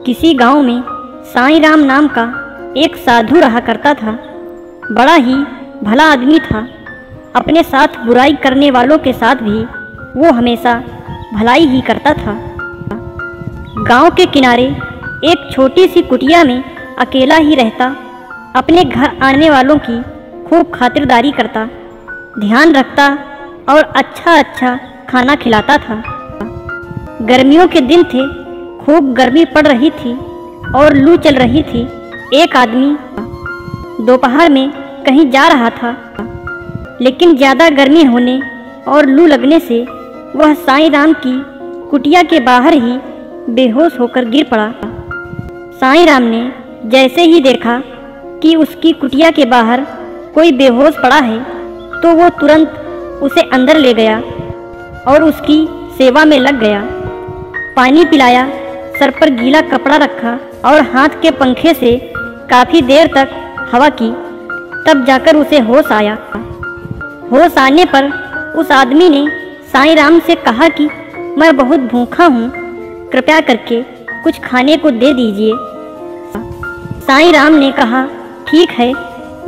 किसी गांव में साईं राम नाम का एक साधु रहा करता था। बड़ा ही भला आदमी था। अपने साथ बुराई करने वालों के साथ भी वो हमेशा भलाई ही करता था। गांव के किनारे एक छोटी सी कुटिया में अकेला ही रहता, अपने घर आने वालों की खूब खातिरदारी करता, ध्यान रखता और अच्छा अच्छा खाना खिलाता था। गर्मियों के दिन थे, खूब गर्मी पड़ रही थी और लू चल रही थी। एक आदमी दोपहर में कहीं जा रहा था, लेकिन ज़्यादा गर्मी होने और लू लगने से वह साईं राम की कुटिया के बाहर ही बेहोश होकर गिर पड़ा। साईं राम ने जैसे ही देखा कि उसकी कुटिया के बाहर कोई बेहोश पड़ा है, तो वो तुरंत उसे अंदर ले गया और उसकी सेवा में लग गया। पानी पिलाया, सर पर गीला कपड़ा रखा और हाथ के पंखे से काफ़ी देर तक हवा की, तब जाकर उसे होश आया। होश आने पर उस आदमी ने साईं राम से कहा कि मैं बहुत भूखा हूँ, कृपया करके कुछ खाने को दे दीजिए। साईं राम ने कहा, ठीक है,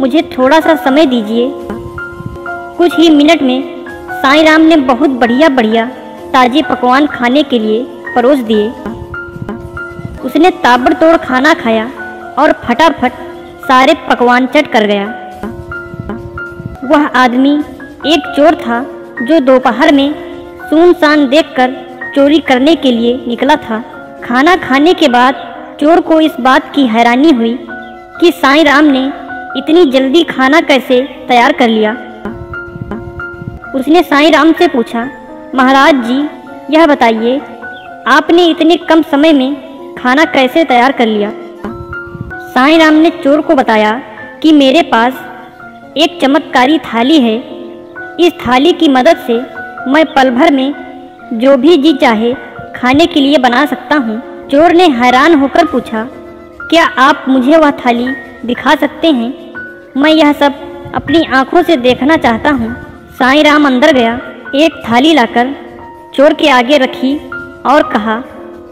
मुझे थोड़ा सा समय दीजिए। कुछ ही मिनट में साईं राम ने बहुत बढ़िया बढ़िया ताज़े पकवान खाने के लिए परोस दिए। उसने ताबड़तोड़ खाना खाया और फटाफट सारे पकवान चट कर गया। वह आदमी एक चोर था जो दोपहर में सुनसान देखकर चोरी करने के लिए निकला था। खाना खाने के बाद चोर को इस बात की हैरानी हुई कि साईं राम ने इतनी जल्दी खाना कैसे तैयार कर लिया। उसने साईं राम से पूछा, महाराज जी, यह बताइए, आपने इतने कम समय में खाना कैसे तैयार कर लिया? साईं राम ने चोर को बताया कि मेरे पास एक चमत्कारी थाली है। इस थाली की मदद से मैं पल भर में जो भी जी चाहे खाने के लिए बना सकता हूँ। चोर ने हैरान होकर पूछा, क्या आप मुझे वह थाली दिखा सकते हैं? मैं यह सब अपनी आँखों से देखना चाहता हूँ। साईं राम अंदर गया, एक थाली लाकर चोर के आगे रखी और कहा,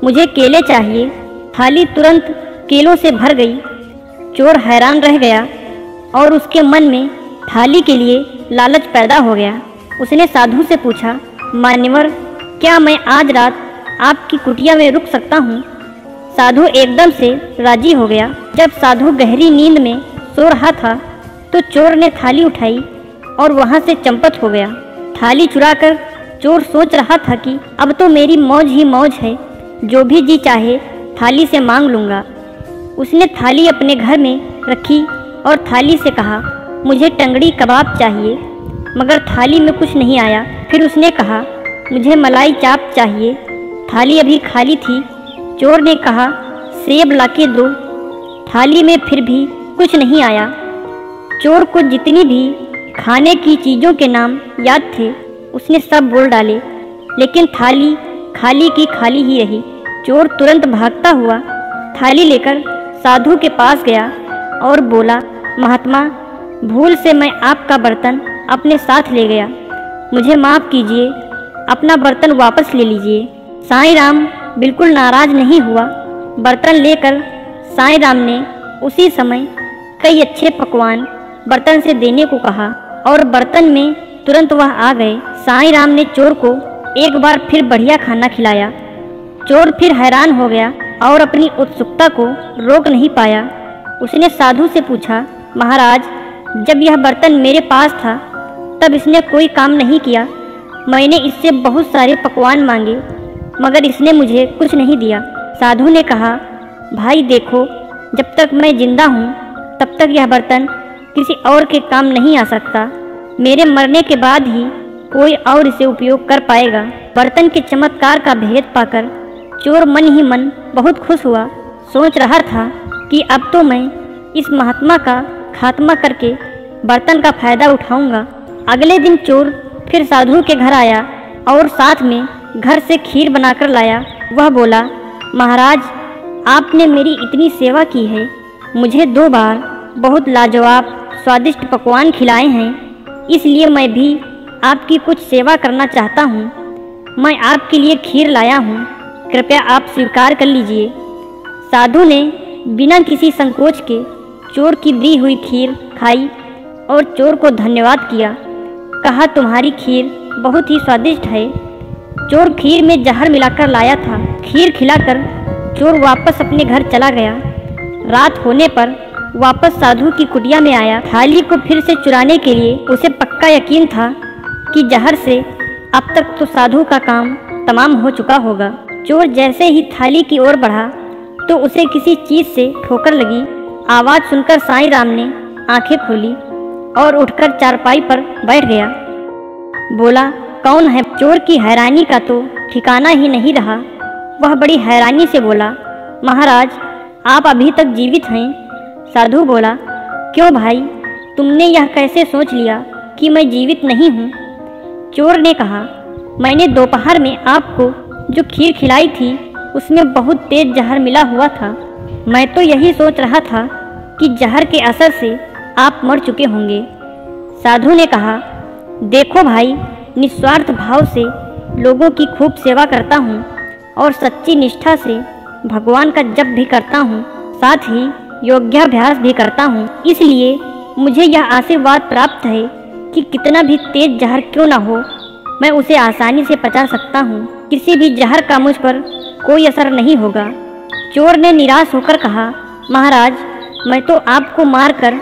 मुझे केले चाहिए। थाली तुरंत केलों से भर गई। चोर हैरान रह गया और उसके मन में थाली के लिए लालच पैदा हो गया। उसने साधु से पूछा, मान्यवर, क्या मैं आज रात आपकी कुटिया में रुक सकता हूँ? साधु एकदम से राजी हो गया। जब साधु गहरी नींद में सो रहा था तो चोर ने थाली उठाई और वहाँ से चंपत हो गया। थाली चुराकर चोर सोच रहा था कि अब तो मेरी मौज ही मौज है, जो भी जी चाहे थाली से मांग लूँगा। उसने थाली अपने घर में रखी और थाली से कहा, मुझे टंगड़ी कबाब चाहिए, मगर थाली में कुछ नहीं आया। फिर उसने कहा, मुझे मलाई चाप चाहिए। थाली अभी खाली थी। चोर ने कहा, सेब लाके दो। थाली में फिर भी कुछ नहीं आया। चोर को जितनी भी खाने की चीज़ों के नाम याद थे उसने सब बोल डाले, लेकिन थाली खाली की खाली ही रही। चोर तुरंत भागता हुआ थाली लेकर साधु के पास गया और बोला, महात्मा, भूल से मैं आपका बर्तन अपने साथ ले गया, मुझे माफ़ कीजिए, अपना बर्तन वापस ले लीजिए। साईं राम बिल्कुल नाराज़ नहीं हुआ। बर्तन लेकर साईं राम ने उसी समय कई अच्छे पकवान बर्तन से देने को कहा और बर्तन में तुरंत वह आ गए। साईं राम ने चोर को एक बार फिर बढ़िया खाना खिलाया। चोर फिर हैरान हो गया और अपनी उत्सुकता को रोक नहीं पाया। उसने साधु से पूछा, महाराज, जब यह बर्तन मेरे पास था तब इसने कोई काम नहीं किया। मैंने इससे बहुत सारे पकवान मांगे, मगर इसने मुझे कुछ नहीं दिया। साधु ने कहा, भाई देखो, जब तक मैं जिंदा हूँ तब तक यह बर्तन किसी और के काम नहीं आ सकता। मेरे मरने के बाद ही कोई और इसे उपयोग कर पाएगा। बर्तन के चमत्कार का भेद पाकर चोर मन ही मन बहुत खुश हुआ। सोच रहा था कि अब तो मैं इस महात्मा का खात्मा करके बर्तन का फायदा उठाऊंगा। अगले दिन चोर फिर साधु के घर आया और साथ में घर से खीर बनाकर लाया। वह बोला, महाराज, आपने मेरी इतनी सेवा की है, मुझे 2 बार बहुत लाजवाब स्वादिष्ट पकवान खिलाए हैं, इसलिए मैं भी आपकी कुछ सेवा करना चाहता हूँ। मैं आपके लिए खीर लाया हूँ, कृपया आप स्वीकार कर लीजिए। साधु ने बिना किसी संकोच के चोर की दी हुई खीर खाई और चोर को धन्यवाद किया। कहा, तुम्हारी खीर बहुत ही स्वादिष्ट है। चोर खीर में जहर मिलाकर लाया था। खीर खिलाकर चोर वापस अपने घर चला गया। रात होने पर वापस साधु की कुटिया में आया। थाली को फिर से चुराने के लिए उसे पक्का यकीन था कि जहर से अब तक तो साधु का काम तमाम हो चुका होगा। चोर जैसे ही थाली की ओर बढ़ा तो उसे किसी चीज से ठोकर लगी। आवाज सुनकर साईं राम ने आंखें खोली और उठकर चारपाई पर बैठ गया। बोला, कौन है? चोर की हैरानी का तो ठिकाना ही नहीं रहा। वह बड़ी हैरानी से बोला, महाराज, आप अभी तक जीवित हैं। साधु बोला, क्यों भाई, तुमने यह कैसे सोच लिया कि मैं जीवित नहीं हूँ? चोर ने कहा, मैंने दोपहर में आपको जो खीर खिलाई थी उसमें बहुत तेज जहर मिला हुआ था। मैं तो यही सोच रहा था कि जहर के असर से आप मर चुके होंगे। साधु ने कहा, देखो भाई, निस्वार्थ भाव से लोगों की खूब सेवा करता हूँ और सच्ची निष्ठा से भगवान का जप भी करता हूँ, साथ ही योगाभ्यास भी करता हूँ। इसलिए मुझे यह आशीर्वाद प्राप्त है कि कितना भी तेज जहर क्यों ना हो, मैं उसे आसानी से पचा सकता हूँ। किसी भी जहर का मुझ पर कोई असर नहीं होगा। चोर ने निराश होकर कहा, महाराज, मैं तो आपको मारकर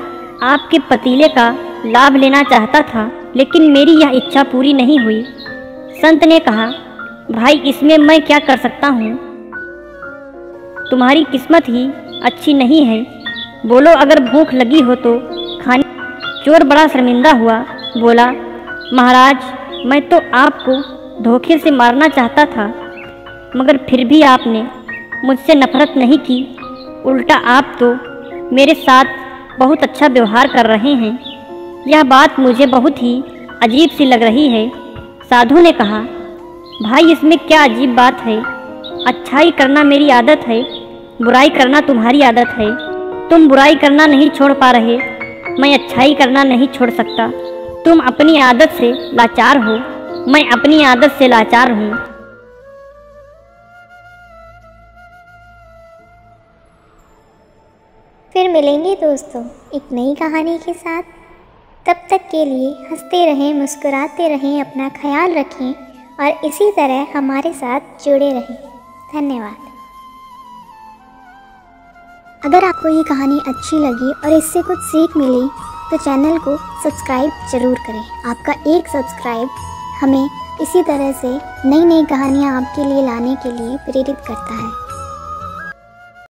आपके पतीले का लाभ लेना चाहता था, लेकिन मेरी यह इच्छा पूरी नहीं हुई। संत ने कहा, भाई, इसमें मैं क्या कर सकता हूँ? तुम्हारी किस्मत ही अच्छी नहीं है। बोलो, अगर भूख लगी हो तो खाने। चोर बड़ा शर्मिंदा हुआ। बोला, महाराज, मैं तो आपको धोखे से मारना चाहता था, मगर फिर भी आपने मुझसे नफरत नहीं की। उल्टा आप तो मेरे साथ बहुत अच्छा व्यवहार कर रहे हैं। यह बात मुझे बहुत ही अजीब सी लग रही है। साधु ने कहा, भाई, इसमें क्या अजीब बात है? अच्छाई करना मेरी आदत है, बुराई करना तुम्हारी आदत है। तुम बुराई करना नहीं छोड़ पा रहे, मैं अच्छाई करना नहीं छोड़ सकता। तुम अपनी आदत से लाचार हो, मैं अपनी आदत से लाचार हूँ। फिर मिलेंगे दोस्तों एक नई कहानी के साथ। तब तक के लिए हंसते रहें, मुस्कुराते रहें, अपना ख्याल रखें और इसी तरह हमारे साथ जुड़े रहें। धन्यवाद। अगर आपको ये कहानी अच्छी लगी और इससे कुछ सीख मिली तो चैनल को सब्सक्राइब ज़रूर करें। आपका एक सब्सक्राइब हमें इसी तरह से नई नई कहानियाँ आपके लिए लाने के लिए प्रेरित करता है।